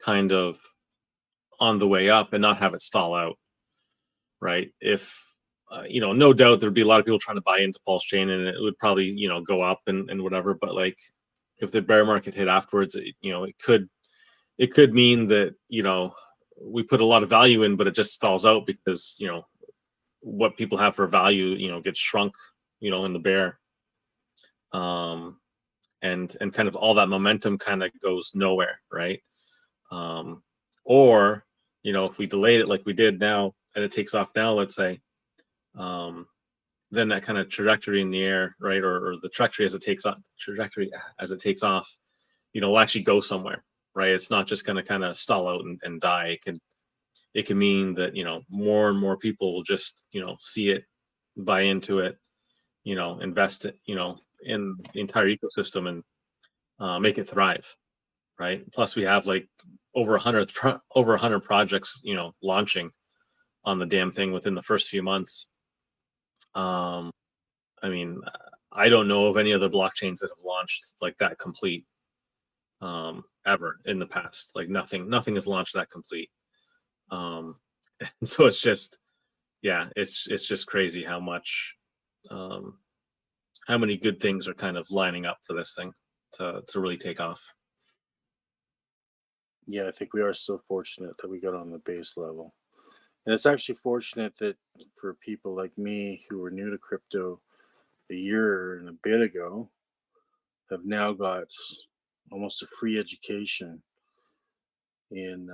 kind of on the way up and not have it stall out, right? If no doubt there'd be a lot of people trying to buy into Pulsechain, and it would probably go up and whatever. But like, if the bear market hit afterwards, it could mean that we put a lot of value in, but it just stalls out because what people have for value gets shrunk in the bear, and kind of all that momentum kind of goes nowhere, right? Or if we delayed it like we did now and it takes off now, let's say, then that kind of trajectory in the air, right, or the trajectory as it takes off, will actually go somewhere, right? It's not just going to kind of stall out and die. It can mean that more and more people will just see it, buy into it, invest it, in the entire ecosystem and make it thrive, right? Plus, we have like over 100 projects, launching on the damn thing within the first few months. I mean, I don't know of any other blockchains that have launched like that complete ever in the past. Like nothing has launched that complete. And so it's just, it's just crazy how much, how many good things are kind of lining up for this thing to really take off. Yeah, I think we are so fortunate that we got on the base level. And it's actually fortunate that for people like me who were new to crypto a year and a bit ago, have now got almost a free education in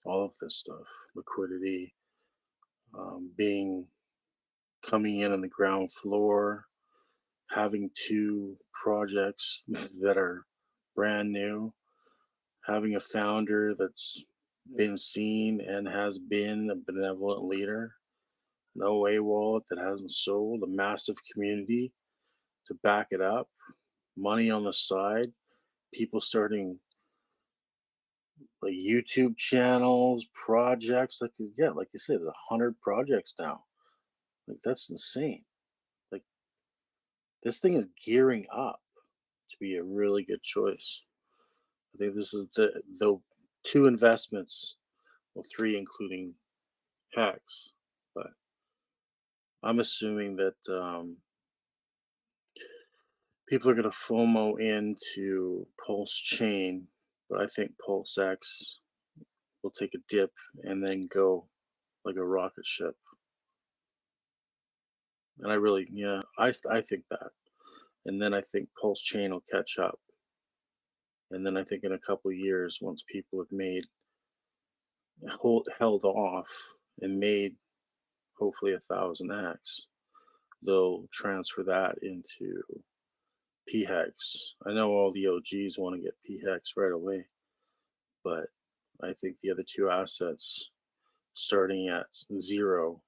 all of this stuff, liquidity, coming in on the ground floor, having 2 projects that are brand new, having a founder that's been seen and has been a benevolent leader, no A wallet that hasn't sold, a massive community to back it up, money on the side, people starting like YouTube channels, projects, like you said, 100 projects now. Like that's insane. Like this thing is gearing up to be a really good choice. I think this is the 2 investments, well 3 including HEX, but I'm assuming that people are going to FOMO into Pulsechain, but I think PulseX will take a dip and then go like a rocket ship. And I really, I think that. And then I think Pulsechain will catch up. And then I think in a couple of years, once people have held off and made hopefully 1,000x, they'll transfer that into PHEX. I know all the OGs want to get PHEX right away, but I think the other 2 assets starting at 0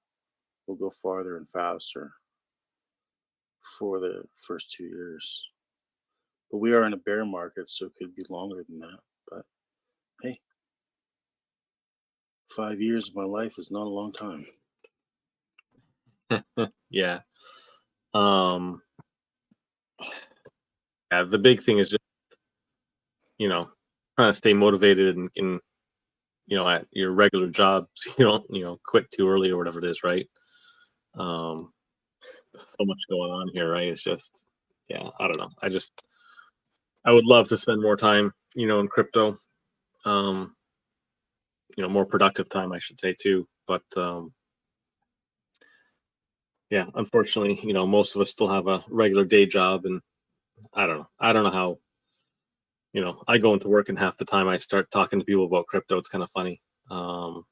will go farther and faster for the first 2 years. But we are in a bear market, so it could be longer than that. But hey, 5 years of my life is not a long time. Yeah. The big thing is just, trying to stay motivated and at your regular job, so you don't, quit too early or whatever it is, right? So much going on here, right? It's just, I don't know. I would love to spend more time, in crypto, more productive time, I should say too. But, unfortunately, most of us still have a regular day job, and I don't know how, I go into work and half the time I start talking to people about crypto. It's kind of funny. I'm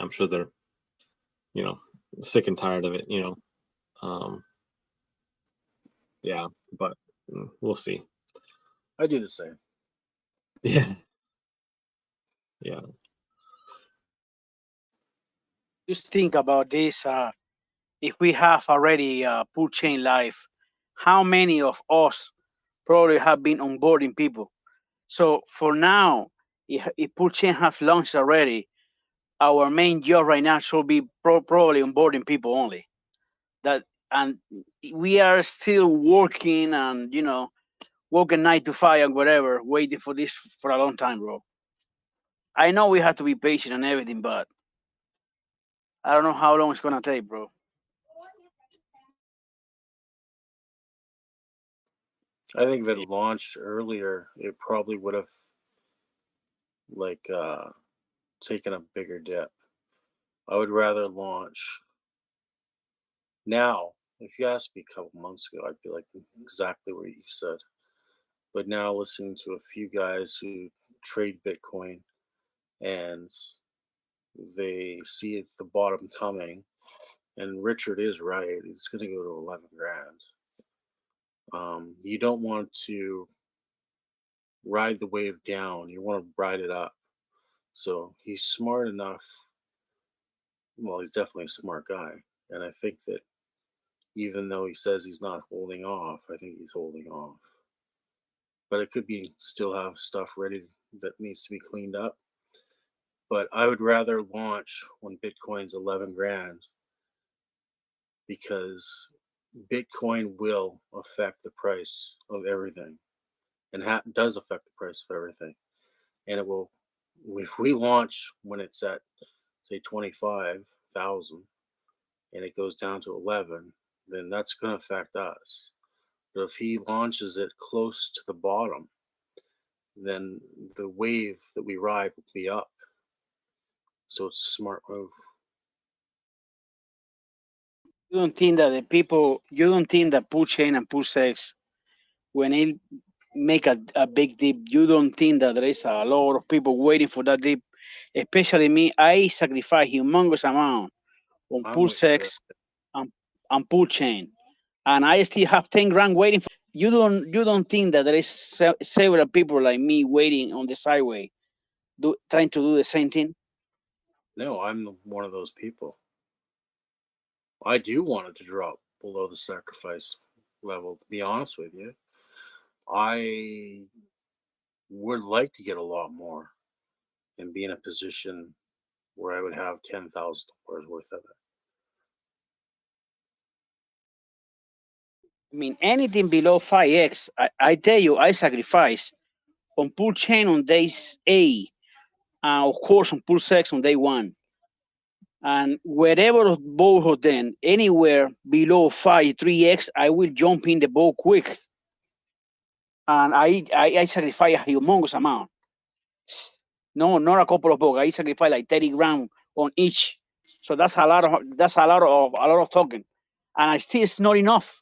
sure they're, sick and tired of it, but we'll see. I do the same. Yeah. Yeah. Just think about this. If we have already Pulsechain live, how many of us probably have been onboarding people? So for now, if Pulsechain have launched already, our main job right now should be probably onboarding people only. And we are still working and working 9 to 5 and whatever, waiting for this for a long time, bro. I know we have to be patient and everything, but I don't know how long it's gonna take, bro. I think if it launched earlier, it probably would have like taken a bigger dip. I would rather launch now. If you asked me a couple months ago, I'd be like exactly what you said. But now listening to a few guys who trade Bitcoin and they see it's the bottom coming, and Richard is right. It's going to go to 11 grand. You don't want to ride the wave down. You want to ride it up. So he's smart enough. Well, he's definitely a smart guy. And I think that even though he says he's not holding off, I think he's holding off. But it could be still have stuff ready that needs to be cleaned up. But I would rather launch when Bitcoin's 11 grand because Bitcoin will affect the price of everything and does affect the price of everything. And it will, if we launch when it's at, say, 25,000 and it goes down to 11, then that's going to affect us. But if he launches it close to the bottom, then the wave that we ride will be up. So it's a smart move. You don't think that the people, you don't think that Pulsechain and PulseX, when it make a big dip, you don't think that there is a lot of people waiting for that dip? Especially me, I sacrifice humongous amount on I'm with you. PulseX and Pulsechain, and I still have 10 grand waiting for. You don't think that there is several people like me waiting on the sideway, trying to do the same thing? No, I'm one of those people. I do want it to drop below the sacrifice level, to be honest with you. I would like to get a lot more and be in a position where I would have $10,000 worth of it. I mean, anything below 5x, I tell you, I sacrifice on Pulsechain on days A, of course on PulseX on day one. And wherever both of them, anywhere below 3x, I will jump in the boat quick. And I sacrifice a humongous amount. No, not a couple of bucks. I sacrifice like 30 grand on each. So that's a lot of token. And I still it's not enough,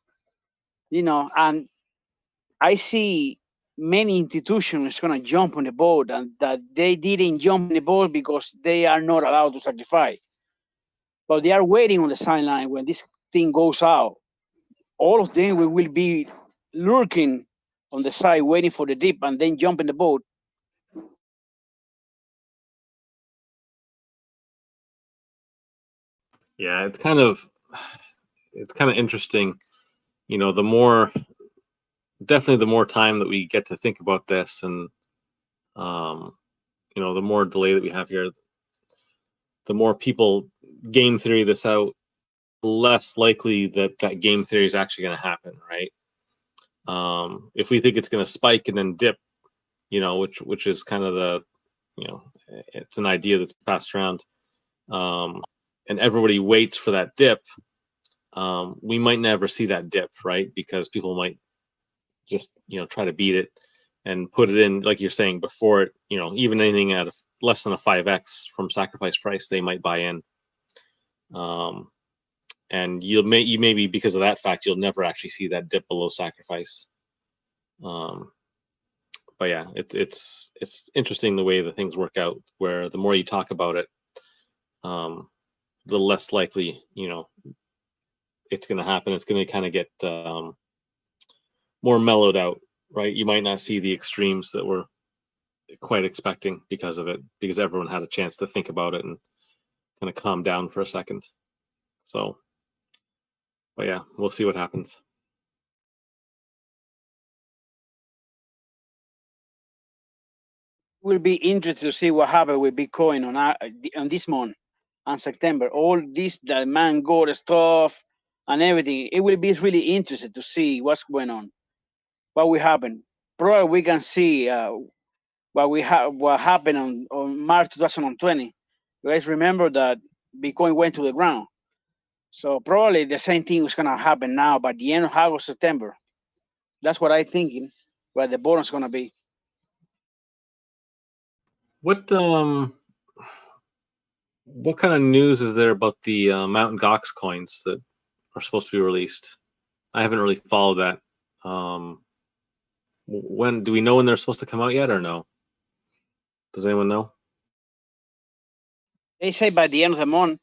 and I see many institutions gonna jump on the boat and that they didn't jump on the boat because they are not allowed to sacrifice. But they are waiting on the sideline when this thing goes out. All of them will be lurking on the side, waiting for the dip, and then jump in the boat. Yeah, it's kind of interesting. The more time that we get to think about this, and the more delay that we have here, the more people game theory this out, less likely that game theory is actually going to happen, right? If we think it's going to spike and then dip, which is kind of the, it's an idea that's passed around, and everybody waits for that dip, we might never see that dip, right? Because people might just, try to beat it and put it in, like you're saying, before it, even anything at less than a 5x from sacrifice price, they might buy in. And you maybe because of that fact, you'll never actually see that dip below sacrifice. But yeah, it's interesting the way the things work out, where the more you talk about it, the less likely, it's going to happen. It's going to kind of get more mellowed out, right? You might not see the extremes that we're quite expecting because of it, because everyone had a chance to think about it and kind of calm down for a second. So, but yeah, we'll see what happens. Will be interested to see what happened with Bitcoin on this month and September. All this the man gold stuff and everything. It will be really interesting to see what's going on, what will happen. Probably we can see what happened on March 2020. You guys remember that Bitcoin went to the ground. So probably the same thing is gonna happen now by the end of August, September. That's what I'm thinking. Where the bottom's gonna be. What kind of news is there about the Mountain Gox coins that are supposed to be released? I haven't really followed that. When do we know when they're supposed to come out yet, or no? Does anyone know? They say by the end of the month.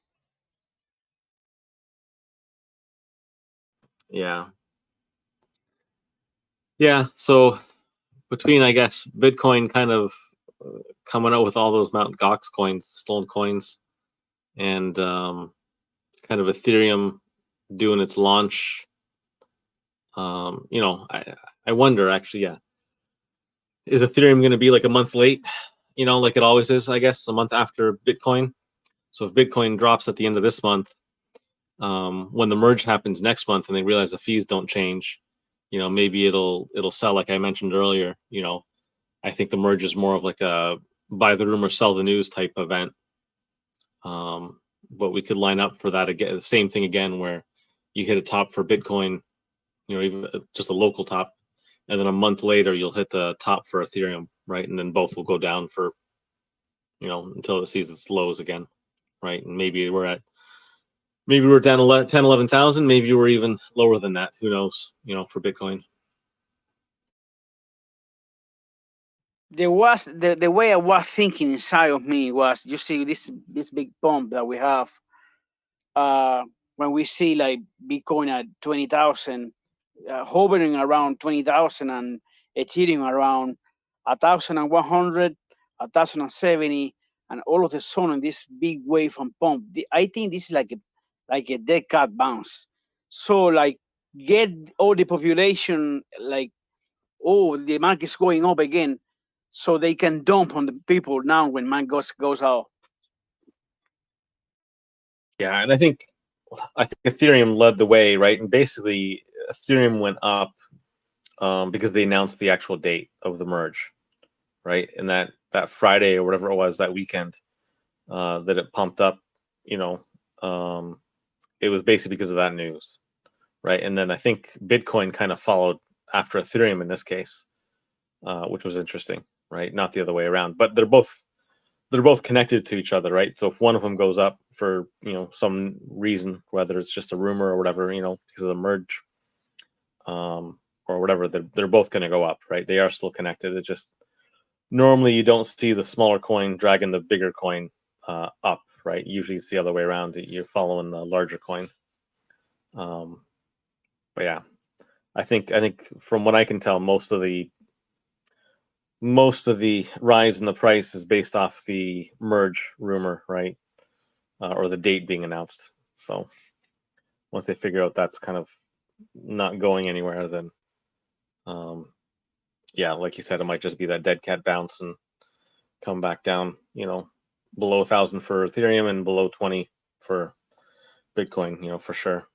Yeah. Yeah. So between, I guess, Bitcoin kind of coming out with all those Mountain Gox coins, stolen coins, and kind of Ethereum doing its launch. I wonder actually, yeah, is Ethereum going to be like a month late? Like it always is, I guess, a month after Bitcoin. So if Bitcoin drops at the end of this month, when the merge happens next month, and they realize the fees don't change, maybe it'll sell like I mentioned earlier. I think the merge is more of like a buy the rumor, sell the news type event. But we could line up for that again, the same thing again, where you hit a top for Bitcoin, even just a local top, and then a month later you'll hit the top for Ethereum, right? And then both will go down for, until it sees its lows again, right? And maybe we're down 10, 11,000. Maybe we're even lower than that. Who knows? For Bitcoin. There was the way I was thinking inside of me was, you see this big pump that we have when we see like Bitcoin at 20,000, hovering around 20,000, and Ethereum around 1,100, 1,070, and all of a sudden this big wave and pump. I think this is like a dead cat bounce. So like get all the population like, oh, the market's going up again, so they can dump on the people now when man goes out. Yeah, and I think Ethereum led the way, right? And basically, Ethereum went up because they announced the actual date of the merge, right? And that Friday or whatever it was that weekend that it pumped up, it was basically because of that news, right? And then I think Bitcoin kind of followed after Ethereum in this case, which was interesting, right? Not the other way around, but they're both connected to each other, right? So if one of them goes up for some reason, whether it's just a rumor or whatever, because of the merge, or whatever, they're both going to go up, right? They are still connected. It's just normally you don't see the smaller coin dragging the bigger coin up, right? Usually it's the other way around. You're following the larger coin. But yeah, I think from what I can tell, most of the rise in the price is based off the merge rumor, right? Or the date being announced. So once they figure out that's kind of not going anywhere, then yeah, like you said, it might just be that dead cat bounce and come back down, below 1,000 for Ethereum and below 20 for Bitcoin, for sure.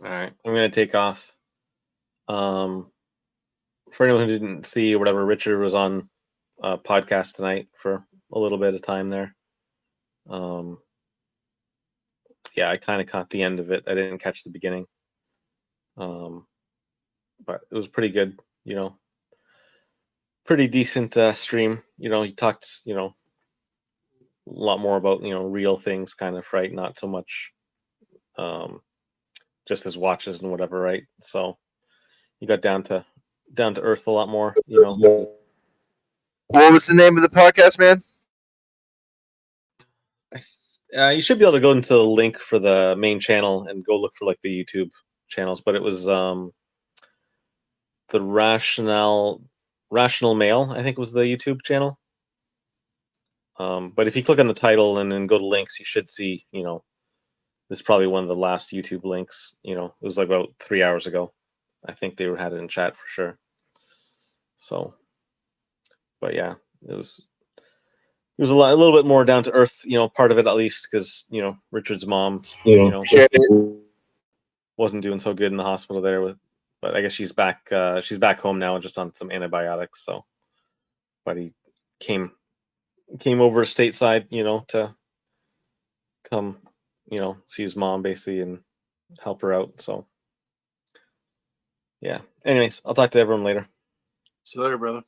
All right, I'm gonna take off. For anyone who didn't see or whatever, Richard was on a podcast tonight for a little bit of time there. Yeah, I kind of caught the end of it. I didn't catch the beginning. But it was pretty good, pretty decent stream. He talked, a lot more about, real things kind of, right? Not so much just his watches and whatever, right? So he got down to earth a lot more, What was the name of the podcast, man? You should be able to go into the link for the main channel and go look for like the YouTube channels, but it was the Rational Mail, I think was the YouTube channel. But if you click on the title and then go to links, you should see, this is probably one of the last YouTube links. It was like about 3 hours ago. I think they had it in chat for sure. So, but yeah, it was a little bit more down to earth, part of it at least, because Richard's mom, wasn't doing so good in the hospital there but I guess she's back home now, just on some antibiotics. So, but he came over stateside, to come, see his mom basically and help her out. So, yeah. Anyways, I'll talk to everyone later. See you later, brother.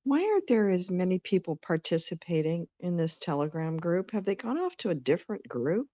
Why aren't there as many people participating in this Telegram group? Have they gone off to a different group?